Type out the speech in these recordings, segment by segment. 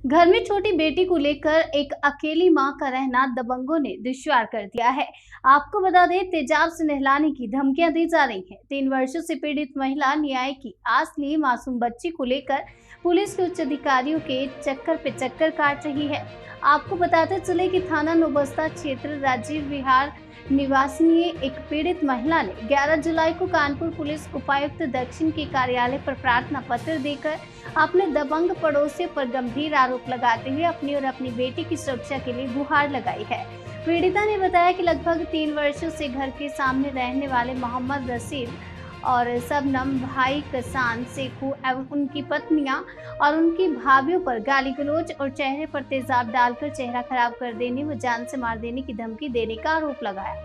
घर में छोटी बेटी को लेकर एक अकेली मां का रहना दबंगों ने दुश्वार कर दिया है। आपको बता दें, तेजाब से नहलाने की धमकियां दी जा रही हैं। 3 वर्षों से पीड़ित महिला न्याय की आस लिए मासूम बच्ची को लेकर पुलिस के उच्च अधिकारियों के चक्कर पे चक्कर काट रही है। आपको बताते चले कि थाना नौबस्ता क्षेत्र राजीव विहार निवासी एक पीड़ित महिला ने 11 जुलाई को कानपुर पुलिस उपायुक्त दक्षिण के कार्यालय पर प्रार्थना पत्र देकर अपने दबंग पड़ोसियों पर गंभीर आरोप लगाते हुए अपनी और अपनी बेटी की सुरक्षा के लिए गुहार लगाई है। पीड़िता ने बताया कि लगभग 3 वर्षों से घर के सामने रहने वाले मोहम्मद रसीद और सबनम, भाई कसान, सेखू एवं उनकी पत्नियां और उनकी भाभियों पर गाली गलौज और चेहरे पर तेजाब डालकर चेहरा खराब कर देने व जान से मार देने की धमकी देने का आरोप लगाया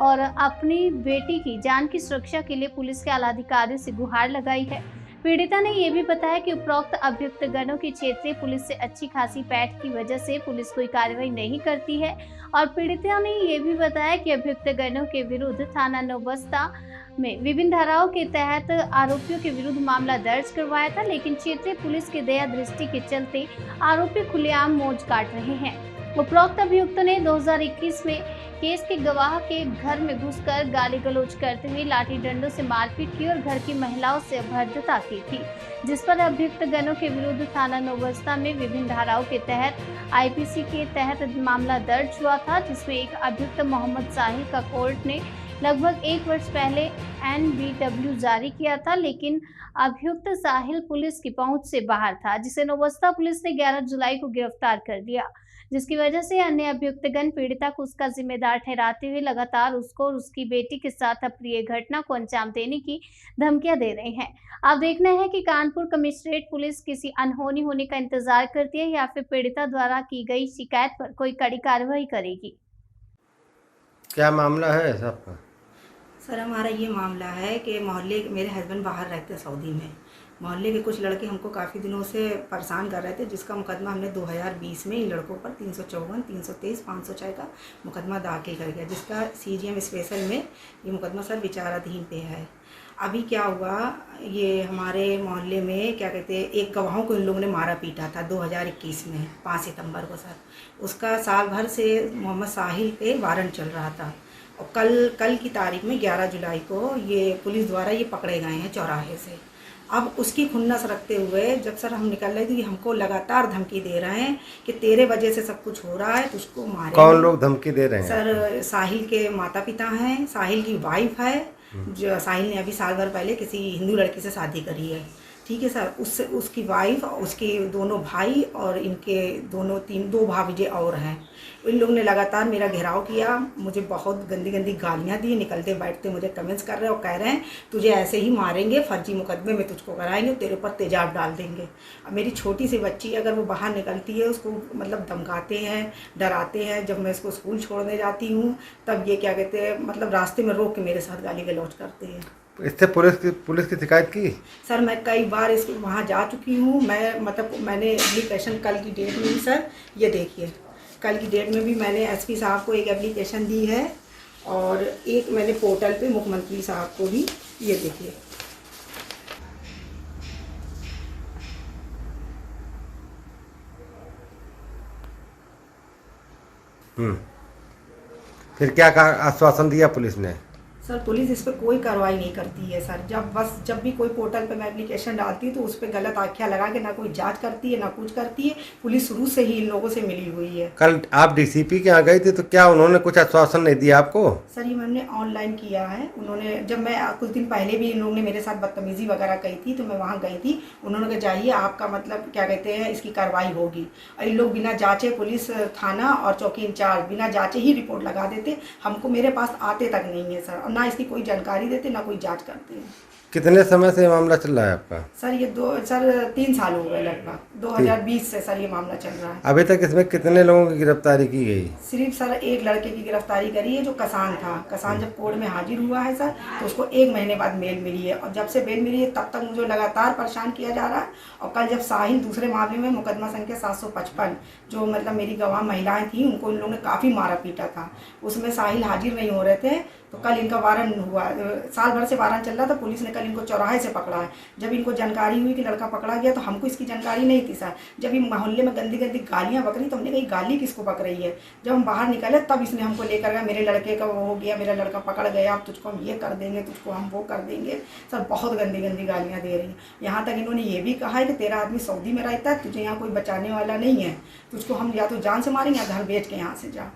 और अपनी बेटी की जान की सुरक्षा के लिए पुलिस के आला अधिकारियों से गुहार लगाई है। पीड़िता ने यह भी बताया कि उपरोक्त अभियुक्त गणों की क्षेत्रीय पुलिस से अच्छी खासी पैठ की वजह से पुलिस कोई कार्रवाई नहीं करती है और पीड़िता ने यह भी बताया कि अभियुक्त गणों के विरुद्ध थाना नौबस्ता में विभिन्न धाराओं के तहत आरोपियों के विरुद्ध मामला दर्ज करवाया था, लेकिन क्षेत्रीय पुलिस की दया दृष्टि के चलते आरोपी खुलेआम मौज काट रहे हैं। उपरोक्त अभियुक्त ने 2021 में केस के गवाह के घर में घुसकर गाली गलौज करते हुए लाठी डंडों से मारपीट की और घर की महिलाओं से अभद्रता की थी, जिस पर अभियुक्त गणों के विरुद्ध थाना नौबस्ता में विभिन्न धाराओं के तहत आईपीसी के तहत मामला दर्ज हुआ था, जिसमें एक अभियुक्त मोहम्मद साहिल का कोर्ट ने लगभग 1 वर्ष पहले NBW जारी किया था, लेकिन अभियुक्त साहिल पुलिस की पहुंच से बाहर था, जिसे नौबस्ता पुलिस ने 11 जुलाई को गिरफ्तार कर लिया, जिसकी वजह से अन्य अभियुक्तगण पीड़िता को उसका जिम्मेदार ठहराते हुए लगातार उसको और उसकी बेटी के साथ अप्रिय घटना को अंजाम देने की धमकियां दे रहे हैं। अब देखना है कि कानपुर कमिश्नरेट पुलिस किसी अनहोनी होने का इंतजार करती है या फिर पीड़िता द्वारा की गई शिकायत पर कोई कड़ी कार्रवाई करेगी। क्या मामला है आपका? सर, हमारा ये मामला है कि मोहल्ले मेरे हस्बैंड बाहर रहते हैं सऊदी में। मोहल्ले के कुछ लड़के हमको काफ़ी दिनों से परेशान कर रहे थे, जिसका मुकदमा हमने 2020 में इन लड़कों पर 354, 323, 506 का मुकदमा दाखिल कर गया, जिसका CGM स्पेशल में ये मुकदमा सर विचाराधीन पे है। अभी क्या हुआ, ये हमारे मोहल्ले में क्या कहते हैं, एक गवाहों को इन लोगों ने मारा पीटा था 2021 में 5 सितंबर को सर। उसका साल भर से मोहम्मद साहिल पे वारंट चल रहा था और कल की तारीख में 11 जुलाई को ये पुलिस द्वारा ये पकड़े गए हैं चौराहे से। अब उसकी खुन्नस रखते हुए जब सर हम निकल रहे थे, ये हमको लगातार धमकी दे रहे हैं कि तेरे वजह से सब कुछ हो रहा है, तुझको मारेंगे। कौन लोग धमकी दे रहे हैं? सर, साहिल के माता पिता हैं, साहिल की वाइफ है, जो साहिल ने अभी साल भर पहले किसी हिंदू लड़की से शादी करी है, ठीक है सर। उससे उसकी वाइफ, उसके दोनों भाई और इनके दो भाभी और हैं। इन लोगों ने लगातार मेरा घेराव किया, मुझे बहुत गंदी गंदी गालियाँ दी, निकलते बैठते मुझे कमेंट्स कर रहे हैं और कह रहे हैं तुझे ऐसे ही मारेंगे, फर्जी मुकदमे में तुझको कराएंगे, तेरे ऊपर तेजाब डाल देंगे। अब मेरी छोटी सी बच्ची अगर वो बाहर निकलती है, उसको मतलब धमकाते हैं, डराते हैं। जब मैं इसको स्कूल छोड़ने जाती हूँ तब ये क्या कहते हैं, मतलब रास्ते में रोक के मेरे साथ गाली गलौज करते हैं। इससे पुलिस की शिकायत की? सर, मैं कई बार इसको वहाँ जा चुकी हूँ। मैंने एप्लीकेशन कल की डेट में भी सर, ये देखिए, कल की डेट में भी मैंने SP साहब को एक एप्लीकेशन दी है और एक मैंने पोर्टल पे मुख्यमंत्री साहब को भी, ये देखिए। फिर क्या आश्वासन दिया पुलिस ने? सर, पुलिस इस पर कोई कार्रवाई नहीं करती है सर। जब भी कोई पोर्टल पे मैं एप्लीकेशन डालती हूँ तो उस पर गलत आख्या लगा के ना कोई जांच करती है ना कुछ करती है। पुलिस शुरू से ही इन लोगों से मिली हुई है। कल आप DCP के यहाँ गई थी तो क्या उन्होंने कुछ आश्वासन नहीं दिया आपको? सर, ये मैंने ऑनलाइन किया है। उन्होंने, जब मैं कुछ दिन पहले भी इन लोगों ने मेरे साथ बदतमीजी वगैरह कही थी तो मैं वहाँ गई थी। उन्होंने कहा जाइए, आपका मतलब क्या कहते हैं, इसकी कार्रवाई होगी। और इन लोग बिना जाँचे, पुलिस थाना और चौकी इंचार्ज बिना जाँचे ही रिपोर्ट लगा देते, हमको मेरे पास आते तक नहीं है सर, और ना इसकी कोई जानकारी देते ना कोई जांच करते हैं। कितने समय से मामला चल रहा है आपका? सर, ये 3 साल हो गए लगभग, 2020 से सर ये मामला चल रहा है। अभी तक इसमें कितने लोगों की गिरफ्तारी की गई? सिर्फ सर एक लड़के की गिरफ्तारी करी है, जो कसान था। कसान जब कोर्ट में हाजिर हुआ है सर, तो उसको 1 महीने बाद बेल मिली है, और जब से बेल मिली है तब तक मुझे लगातार परेशान किया जा रहा है। और कल जब साहिल दूसरे मामले में मुकदमा संख्या 755, जो मतलब मेरी गवाह महिलाएं थी, उनको इन लोगों ने काफ़ी मारा पीटा था, उसमें साहिल हाजिर नहीं हो रहे थे, तो कल इनका वारंट हुआ। साल भर से वारंट चल रहा था, पुलिस ने कल कल इनको चौराहे से पकड़ा है। जब इनको जानकारी हुई कि लड़का पकड़ा गया तो हमको इसकी जानकारी नहीं थी सर। जब ये मोहल्ले में गंदी गंदी गालियाँ बक रही तो हमने कहा गाली किसको बक रही है। जब हम बाहर निकले तब इसने हमको लेकर गया, मेरे लड़के का वो हो गया, मेरा लड़का पकड़ गया, अब तुझको हम ये कर देंगे, तुझको हम वो कर देंगे। सर बहुत गंदी गंदी गालियाँ दे रही हैं। यहाँ तक इन्होंने ये भी कहा है कि तेरा आदमी सऊदी में रहता है, तुझे यहाँ कोई बचाने वाला नहीं है, तुझको हम या तो जान से मारेंगे या घर बेच के यहाँ से जा।